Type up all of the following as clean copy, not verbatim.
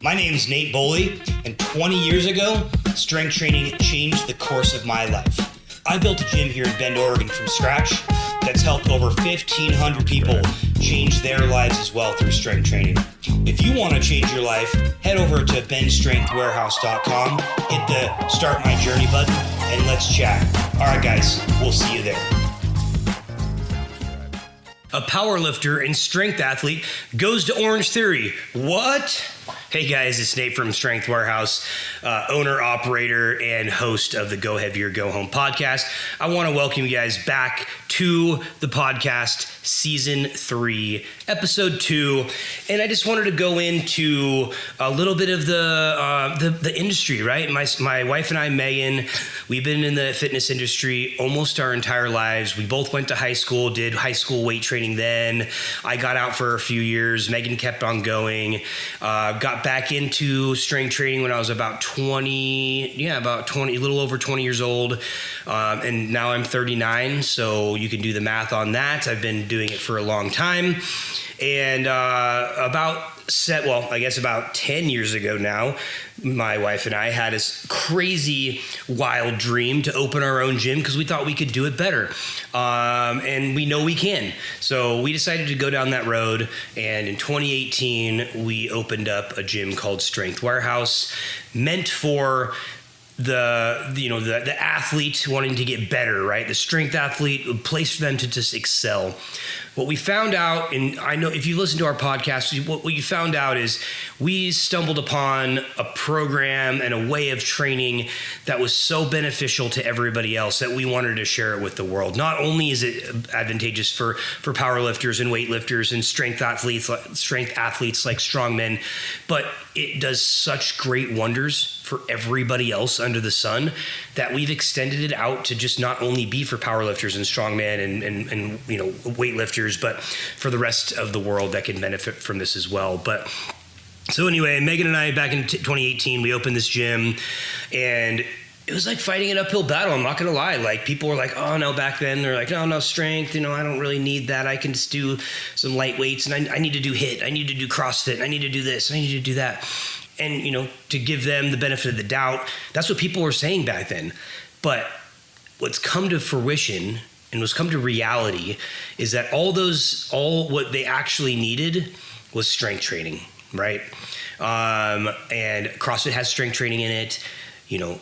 My name's Nate Boley, and 20 years ago, strength training changed the course of my life. I built a gym here in Bend, Oregon from scratch that's helped over 1,500 people change their lives as well through strength training. If you want to change your life, head over to benstrengthwarehouse.com, hit the Start My Journey button, and let's chat. All right, guys, we'll see you there. A powerlifter and strength athlete goes to Orange Theroy. What? Hey guys, it's Nate from Strength Warehouse, owner, operator, and host of the Go Heavier, Go Home podcast. I want to welcome you guys back to the podcast, Season 3, Episode 2. And I just wanted to go into a little bit of the industry, right? My wife and I, Megan, we've been in the fitness industry almost our entire lives. We both went to high school, did high school weight training then. I got out for a few years. Megan kept on going. Got back into strength training when I was about 20, a little over 20 years old. And now I'm 39, so you can do the math on that. I've been doing it for a long time. And about 10 years ago now, my wife and I had this crazy, wild dream to open our own gym because we thought we could do it better. And we know we can. So we decided to go down that road. And in 2018, we opened up a gym called Strength Warehouse, meant for the athlete wanting to get better, right? The strength athlete, a place for them to just excel. What we found out, and I know if you listen to our podcast, what you found out is we stumbled upon a program and a way of training that was so beneficial to everybody else that we wanted to share it with the world. Not only is it advantageous for powerlifters and weightlifters and strength athletes like strongmen, but it does such great wonders for everybody else under the sun that we've extended it out to just not only be for powerlifters and strongmen and weightlifters, but for the rest of the world that can benefit from this as well. But so anyway, Megan and I, back in 2018, we opened this gym, and it was like fighting an uphill battle. I'm not going to lie. Like, people were like, oh no, back then they're like, no, strength, I don't really need that. I can just do some light weights, and I need to do HIIT. I need to do CrossFit. I need to do this. I need to do that. And, to give them the benefit of the doubt, that's what people were saying back then. But what's come to fruition and what's come to reality is that all what they actually needed was strength training, right? And CrossFit has strength training in it.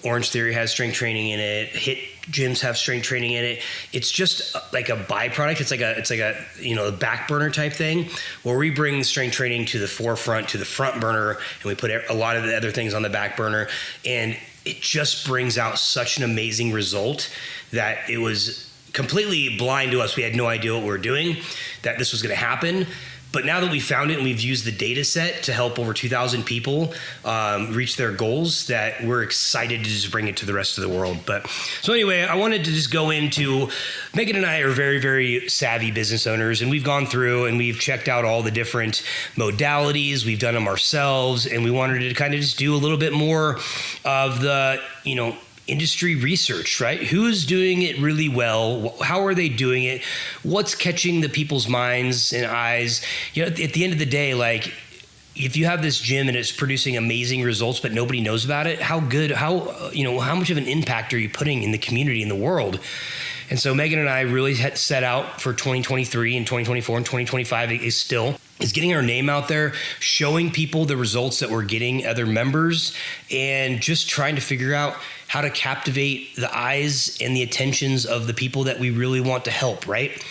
Orange Theroy has strength training in it. HIIT gyms have strength training in it. It's just like a byproduct. It's like a back burner type thing where we bring strength training to the forefront, to the front burner, and we put a lot of the other things on the back burner. And it just brings out such an amazing result that it was completely blind to us. We had no idea what we were doing, that this was going to happen. But now that we found it and we've used the data set to help over 2,000 people reach their goals, that we're excited to just bring it to the rest of the world. But so anyway, I wanted to just go into, Megan and I are very, very savvy business owners, and we've gone through and we've checked out all the different modalities. We've done them ourselves, and we wanted to kind of just do a little bit more of the, industry research, right? Who's doing it really well? How are they doing it? What's catching the people's minds and eyes? At the end of the day, like, if you have this gym and it's producing amazing results, but nobody knows about it, how much of an impact are you putting in the community, in the world? And so Megan and I really had set out for 2023 and 2024 and 2025 is getting our name out there, showing people the results that we're getting, other members, and just trying to figure out how to captivate the eyes and the attentions of the people that we really want to help, right?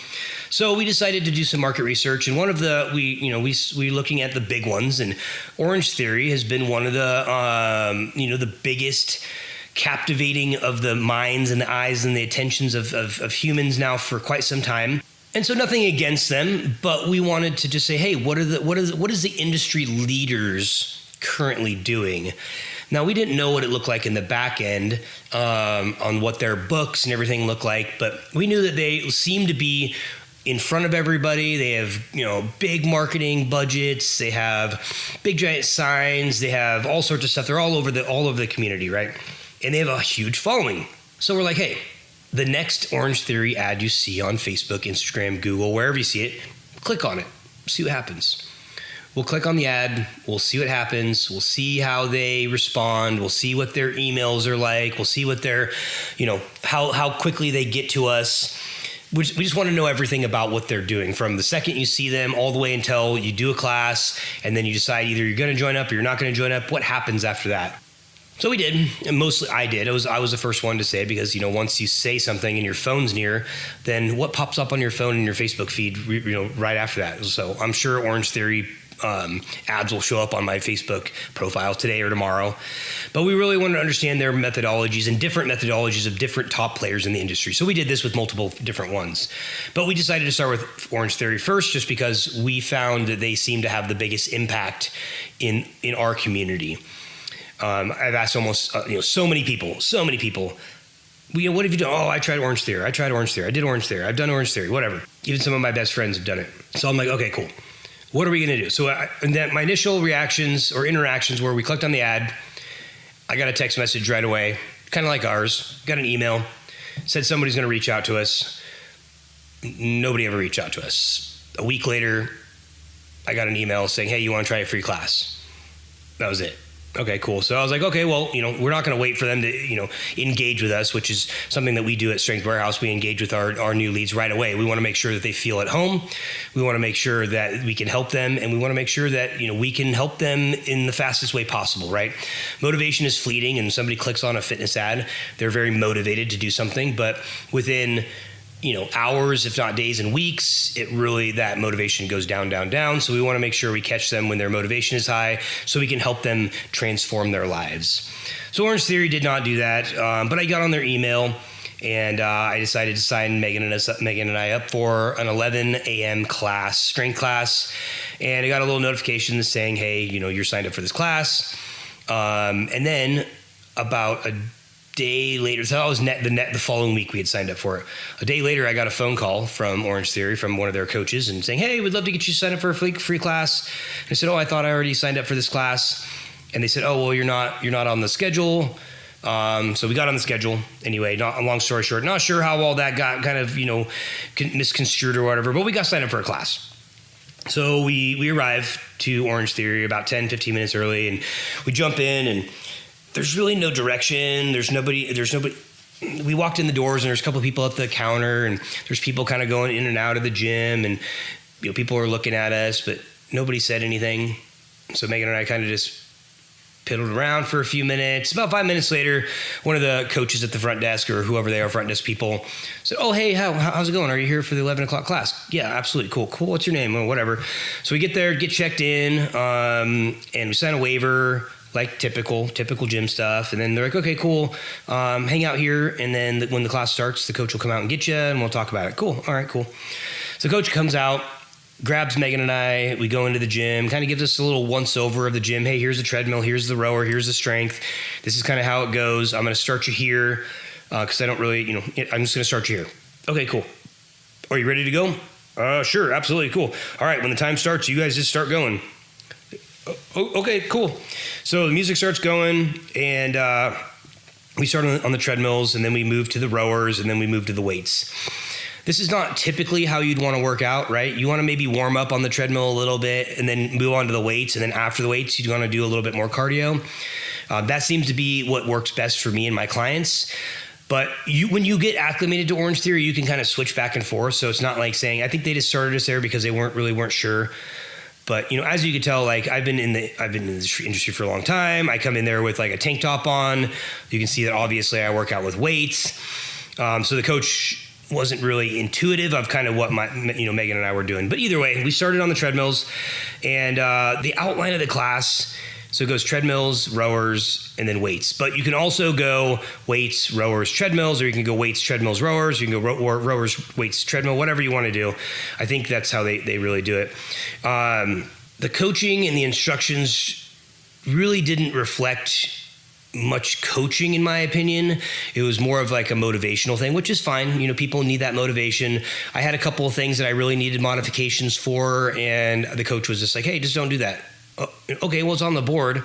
So we decided to do some market research, and one of we looking at the big ones, and Orange Theroy has been one of the biggest captivating of the minds and the eyes and the attentions of humans now for quite some time. And so nothing against them, but we wanted to just say, hey, what is the industry leaders currently doing? Now, we didn't know what it looked like in the back end on what their books and everything looked like, but we knew that they seemed to be in front of everybody. They have, big marketing budgets. They have big giant signs. They have all sorts of stuff. They're all over the community, right? And they have a huge following. So we're like, hey, the next Orange Theroy ad you see on Facebook, Instagram, Google, wherever you see it, click on it, see what happens. we'll click on the ad. We'll see what happens. We'll see how they respond. We'll see what their emails are like. We'll see what their, how quickly they get to us. We just want to know everything about what they're doing from the second you see them all the way until you do a class, and then you decide either you're going to join up or you're not going to join up. What happens after that? So we did, and mostly I did. I was the first one to say it because, once you say something and your phone's near, then what pops up on your phone and your Facebook feed, right after that? So I'm sure Orange Theory ads will show up on my Facebook profile today or tomorrow. But we really wanted to understand their methodologies and different methodologies of different top players in the industry. So we did this with multiple different ones. But we decided to start with Orange Theory first just because we found that they seem to have the biggest impact in our community. I've asked almost, so many people, what have you done? Oh, I tried Orange Theory. I did Orange Theory. I've done Orange Theory, whatever. Even some of my best friends have done it. So I'm like, okay, cool. What are we going to do? So my initial reactions or interactions were we clicked on the ad. I got a text message right away, kind of like ours. Got an email, said somebody's going to reach out to us. Nobody ever reached out to us. A week later, I got an email saying, hey, you want to try a free class? That was it. Okay, cool. So I was like, okay, well, we're not going to wait for them to, engage with us, which is something that we do at Strength Warehouse. We engage with our new leads right away. We want to make sure that they feel at home. We want to make sure that we can help them, and we want to make sure that, we can help them in the fastest way possible, right? Motivation is fleeting, and somebody clicks on a fitness ad. They're very motivated to do something, but within hours, if not days and weeks, that motivation goes down. So we want to make sure we catch them when their motivation is high so we can help them transform their lives. So Orange Theory did not do that, but I got on their email and I decided to sign Megan and I up for an 11 a.m. class, strength class. And I got a little notification saying, hey, you're signed up for this class. And then about a day later, so that was the following week we had signed up for it. A day later, I got a phone call from Orange Theory, from one of their coaches, and saying, hey, we'd love to get you signed up for a free class. And I said, I thought I already signed up for this class. And they said, well, you're not on the schedule. So we got on the schedule anyway. Not a long story short, not sure how all that got kind of misconstrued or whatever, but we got signed up for a class. So we arrived to Orange Theory about 10-15 minutes early, and we jump in, and there's really no direction. There's nobody. We walked in the doors, and there's a couple of people at the counter, and there's people kind of going in and out of the gym, and people are looking at us, but nobody said anything. So Megan and I kind of just piddled around for a few minutes. About 5 minutes later, one of the coaches at the front desk, or whoever they are, front desk people, said, oh, hey, how's it going? Are you here for the 11 o'clock class? Yeah, absolutely. Cool. What's your name? Well, whatever. So we get there, get checked in, and we sign a waiver, like typical gym stuff. And then they're like, okay, cool. Hang out here. And then when the class starts, the coach will come out and get you, and we'll talk about it. Cool. All right, cool. So coach comes out, grabs Megan and I. We go into the gym, kind of gives us a little once over of the gym. Hey, here's the treadmill. Here's the rower. Here's the strength. This is kind of how it goes. I'm going to start you here because I don't really, I'm just going to start you here. Okay, cool. Are you ready to go? Sure. Absolutely. Cool. All right. When the time starts, you guys just start going. Okay, cool. So the music starts going, and we start on the treadmills, and then we move to the rowers, and then we move to the weights. This is not typically how you'd want to work out, right? You want to maybe warm up on the treadmill a little bit and then move on to the weights, and then after the weights, you'd want to do a little bit more cardio. That seems to be what works best for me and my clients. But when you get acclimated to Orange Theory, you can kind of switch back and forth. So it's not like saying, I think they just started us there because they weren't sure. But, as you can tell, like I've been in this industry for a long time. I come in there with like a tank top on. You can see that obviously I work out with weights. So the coach wasn't really intuitive of kind of what Megan and I were doing. But either way, we started on the treadmills, and the outline of the class, so it goes treadmills, rowers, and then weights. But you can also go weights, rowers, treadmills, or you can go weights, treadmills, rowers. You can go rowers, weights, treadmill, whatever you want to do. I think that's how they really do it. The coaching and the instructions really didn't reflect much coaching, in my opinion. It was more of like a motivational thing, which is fine. People need that motivation. I had a couple of things that I really needed modifications for, and the coach was just like, hey, just don't do that. Oh, okay, well, it's on the board.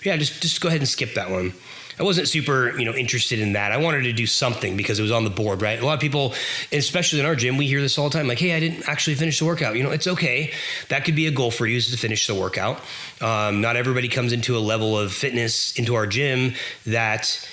Yeah, just go ahead and skip that one. I wasn't super, interested in that. I wanted to do something because it was on the board, right? A lot of people, especially in our gym, we hear this all the time, like, hey, I didn't actually finish the workout. It's okay. That could be a goal for you, is to finish the workout. Not everybody comes into a level of fitness into our gym that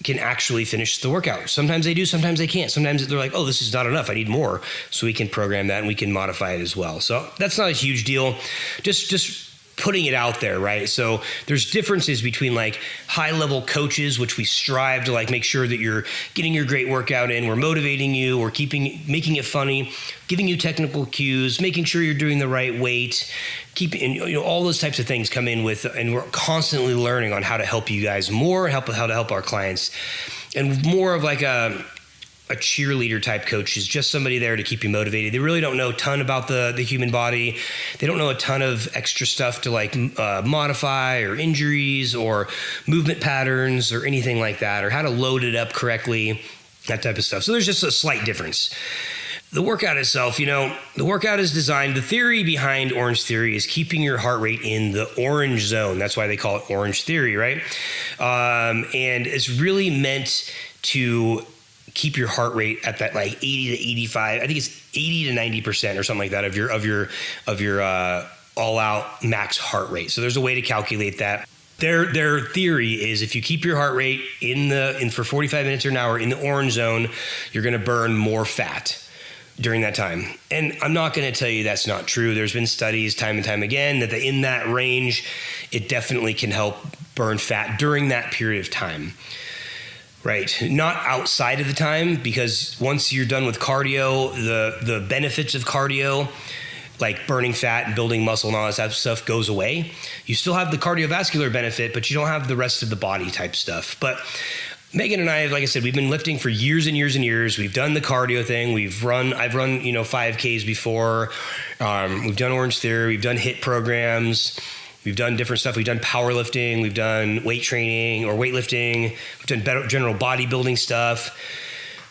can actually finish the workout. Sometimes they do, sometimes they can't. Sometimes they're like, oh, this is not enough, I need more. So we can program that and we can modify it as well. So that's not a huge deal. Just putting it out there, right? So there's differences between like high level coaches, which we strive to like make sure that you're getting your great workout in. We're motivating you, we're making it funny, giving you technical cues, making sure you're doing the right weight, all those types of things come in with, and we're constantly learning on how to help you guys more, how to help our clients. And more of like a cheerleader type coach is just somebody there to keep you motivated. They really don't know a ton about the human body. They don't know a ton of extra stuff to like modify, or injuries or movement patterns or anything like that, or how to load it up correctly, that type of stuff. So there's just a slight difference. The workout itself, the workout is designed, the theory behind Orange Theroy is keeping your heart rate in the orange zone. That's why they call it Orange Theroy, right? And it's really meant to keep your heart rate at that like 80 to 85. I think it's 80 to 90% or something like that of your all out max heart rate. So there's a way to calculate that. Their theory is if you keep your heart rate in for 45 minutes or an hour in the orange zone, you're going to burn more fat during that time. And I'm not going to tell you that's not true. There's been studies time and time again that in that range, it definitely can help burn fat during that period of time. Right. Not outside of the time, because once you're done with cardio, the benefits of cardio, like burning fat and building muscle and all that type of stuff, goes away. You still have the cardiovascular benefit, but you don't have the rest of the body type stuff. But Megan and I, like I said, we've been lifting for years and years and years. We've done the cardio thing. I've run 5Ks before. We've done Orange Theroy. We've done HIIT programs. We've done different stuff. We've done powerlifting. We've done weight training or weightlifting. We've done general bodybuilding stuff.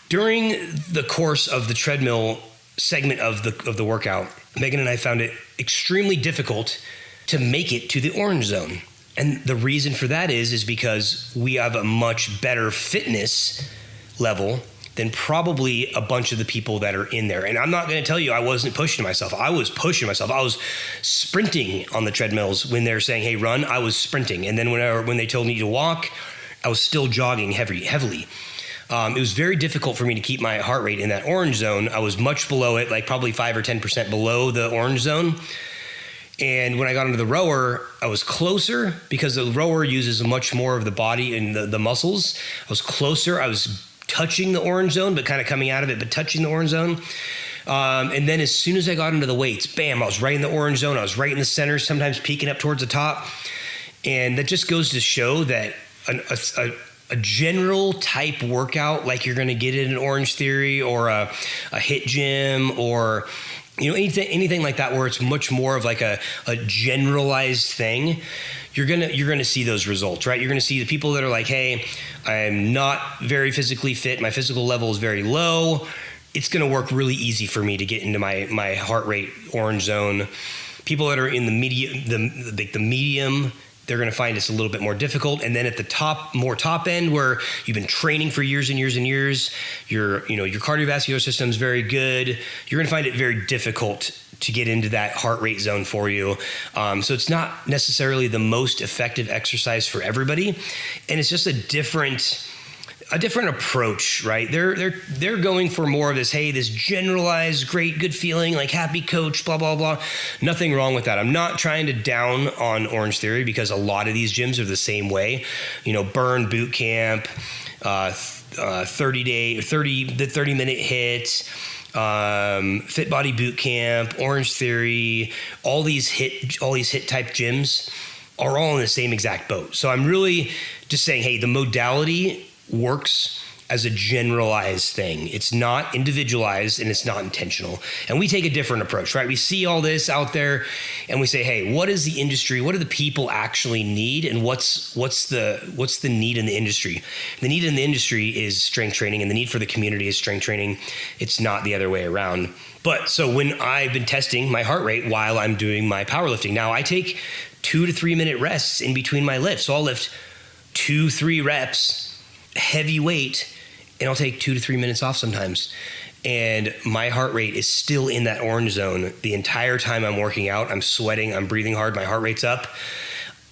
During the course of the treadmill segment of the workout, Megan and I found it extremely difficult to make it to the orange zone. And the reason for that is because we have a much better fitness level than probably a bunch of the people that are in there. And I'm not going to tell you I wasn't pushing myself. I was pushing myself. I was sprinting on the treadmills when they're saying, hey, run, I was sprinting. And then when they told me to walk, I was still jogging heavily. It was very difficult for me to keep my heart rate in that orange zone. I was much below it, like probably 5 or 10% below the orange zone. And when I got into the rower, I was closer because the rower uses much more of the body and the muscles. I was closer. I was touching the orange zone, but kind of coming out of it, but touching the orange zone. And then as soon as I got into the weights, bam, I was right in the orange zone. I was right in the center, sometimes peeking up towards the top. And that just goes to show that a general type workout, like you're going to get in an Orange Theroy or a HIIT gym or anything like that, where it's much more of like a generalized thing, you're gonna see those results, right? You're gonna see the people that are like, hey, I'm not very physically fit, my physical level is very low. It's gonna work really easy for me to get into my heart rate orange zone. People that are in the medium, they're going to find it's a little bit more difficult. And then at the top end, where you've been training for years and years and years, your cardiovascular system is very good. You're going to find it very difficult to get into that heart rate zone for you. So it's not necessarily the most effective exercise for everybody. And it's just a different approach, right? They're going for more of this, hey, this generalized, great, good feeling, like happy coach, blah, blah, blah. Nothing wrong with that. I'm not trying to down on Orange Theroy because a lot of these gyms are the same way. Burn Boot Camp, 30-minute HIIT, Fit Body Boot Camp, Orange Theroy, all these HIIT type gyms are all in the same exact boat. So I'm really just saying, hey, the modality works as a generalized thing. It's not individualized and it's not intentional. And we take a different approach, right? We see all this out there and we say, hey, what is the industry? What do the people actually need? And what's the need in the industry? The need in the industry is strength training, and the need for the community is strength training. It's not the other way around. But so when I've been testing my heart rate while I'm doing my powerlifting, now I take 2 to 3 minute rests in between my lifts. So I'll lift 2-3 reps, heavy weight, and I'll take 2 to 3 minutes off sometimes. And my heart rate is still in that orange zone the entire time I'm working out. I'm sweating, I'm breathing hard, my heart rate's up.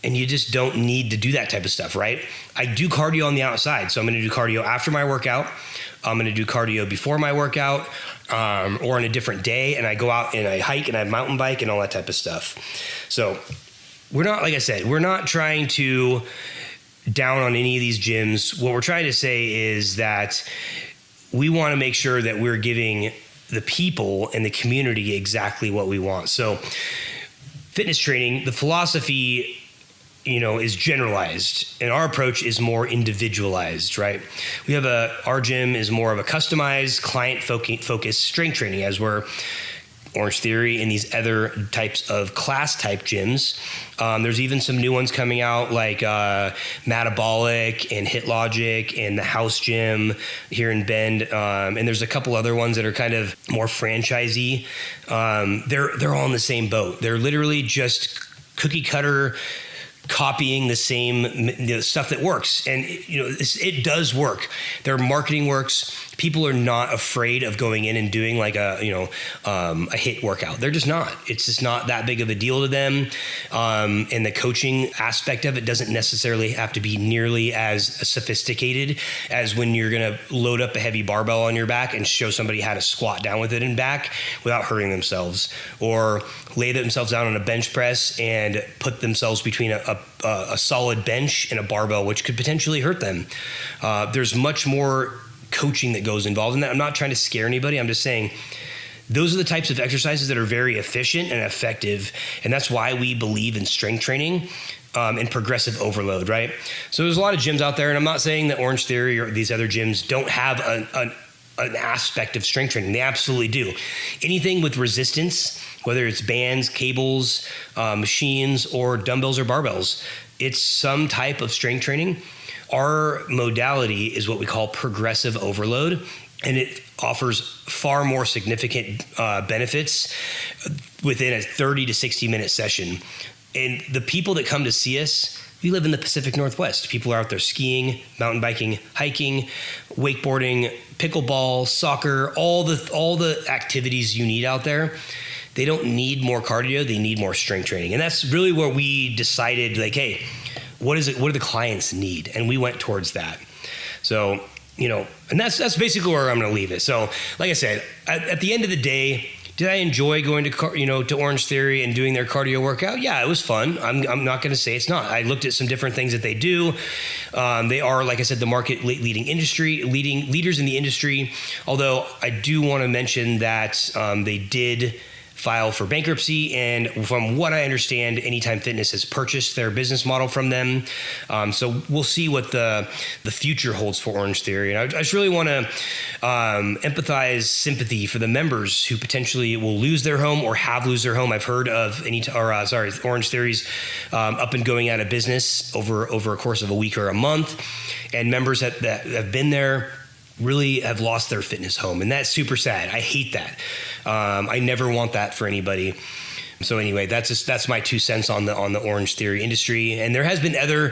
And you just don't need to do that type of stuff, right? I do cardio on the outside. So I'm going to do cardio after my workout. I'm going to do cardio before my workout, or on a different day. And I go out and I hike and I mountain bike and all that type of stuff. So we're not, like I said, we're not trying to down on any of these gyms. What we're trying to say is that we want to make sure that we're giving the people and the community exactly what we want. So fitness training, the philosophy, is generalized, and our approach is more individualized, right? We have our gym is more of a customized, client focused strength training, as we're Orange Theory and these other types of class type gyms. There's even some new ones coming out like Metabolic and Hit Logic and the House Gym here in Bend. And there's a couple other ones that are kind of more franchisey. They're all in the same boat. They're literally just cookie cutter copying the same stuff that works. And, it does work. Their marketing works. People are not afraid of going in and doing like a HIIT workout. They're just not. It's just not that big of a deal to them. And the coaching aspect of it doesn't necessarily have to be nearly as sophisticated as when you're going to load up a heavy barbell on your back and show somebody how to squat down with it in back without hurting themselves, or lay themselves down on a bench press and put themselves between a solid bench and a barbell, which could potentially hurt them. There's much more coaching that goes involved in that. I'm not trying to scare anybody. I'm just saying those are the types of exercises that are very efficient and effective. And that's why we believe in strength training and progressive overload, right? So there's a lot of gyms out there, and I'm not saying that Orange Theory or these other gyms don't have an aspect of strength training. They absolutely do. Anything with resistance, whether it's bands, cables, machines, or dumbbells or barbells, it's some type of strength training. Our modality is what we call progressive overload, and it offers far more significant benefits within a 30 to 60 minute session. And the people that come to see us, we live in the Pacific Northwest. People are out there skiing, mountain biking, hiking, wakeboarding, pickleball, soccer, all the activities you need out there. They don't need more cardio, they need more strength training. And that's really where we decided, like, hey, what do the clients need? And we went towards that. So, and that's basically where I'm going to leave it. So, like I said, at the end of the day, did I enjoy going to Orange Theory and doing their cardio workout? Yeah, it was fun. I'm not going to say it's not. I looked at some different things that they do. They are, like I said, the market leaders in the industry. Although I do want to mention that they did file for bankruptcy, and from what I understand, Anytime Fitness has purchased their business model from them. So we'll see what the future holds for Orange Theory. And I just really want to empathize, sympathy for the members who potentially will lose their home or have lose their home. I've heard of Orange Theory's up and going out of business over a course of a week or a month, and members that have been there really have lost their fitness home, and that's super sad. I hate that. I never want that for anybody. So anyway, that's my 2 cents on the Orange Theory industry. And there has been other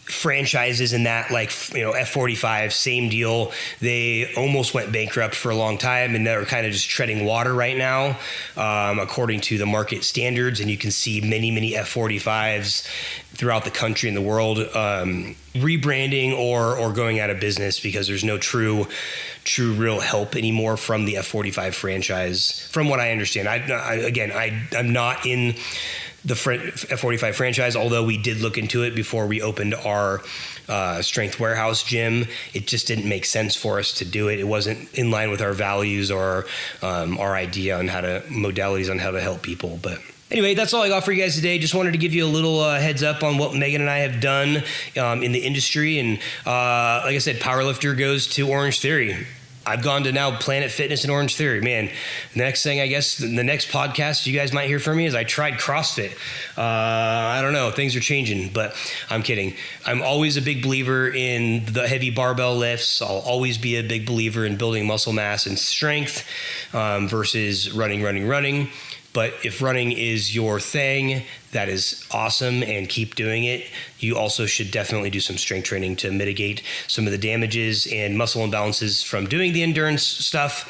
franchises in that, like, F45, same deal. They almost went bankrupt for a long time, and they're kind of just treading water right now, according to the market standards. And you can see many F45s throughout the country and the world rebranding or going out of business because there's no true real help anymore from the F45 franchise, from what I understand. I'm not in the F45 franchise, although we did look into it before we opened our Strength Warehouse gym. It just didn't make sense for us to do it. It wasn't in line with our values or our idea on modalities on how to help people. But anyway, that's all I got for you guys today. Just wanted to give you a little heads up on what Megan and I have done in the industry. And like I said, Powerlifter goes to Orange Theory. I've gone to now Planet Fitness and Orange Theory. Man, the next thing, I guess, the next podcast you guys might hear from me is I tried CrossFit. I don't know. Things are changing, but I'm kidding. I'm always a big believer in the heavy barbell lifts. I'll always be a big believer in building muscle mass and strength versus running. But if running is your thing, that is awesome, and keep doing it. You also should definitely do some strength training to mitigate some of the damages and muscle imbalances from doing the endurance stuff.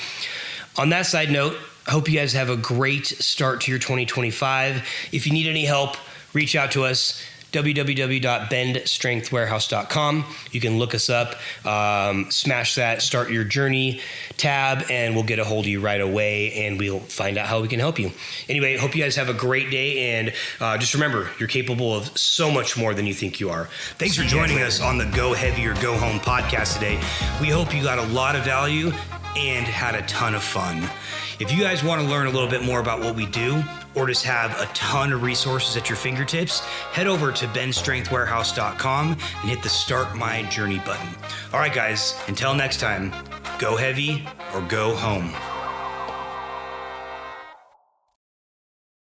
On that side note, I hope you guys have a great start to your 2025. If you need any help, reach out to us. www.bendstrengthwarehouse.com. You can look us up, smash that Start Your Journey tab, and we'll get a hold of you right away, and we'll find out how we can help you. Anyway, hope you guys have a great day, and just remember, you're capable of so much more than you think you are. Thanks for joining us on the Go Heavy or Go Home podcast today. We hope you got a lot of value and had a ton of fun. If you guys want to learn a little bit more about what we do, or just have a ton of resources at your fingertips, head over to benstrengthwarehouse.com and hit the Start My Journey button. All right, guys, until next time, go heavy or go home.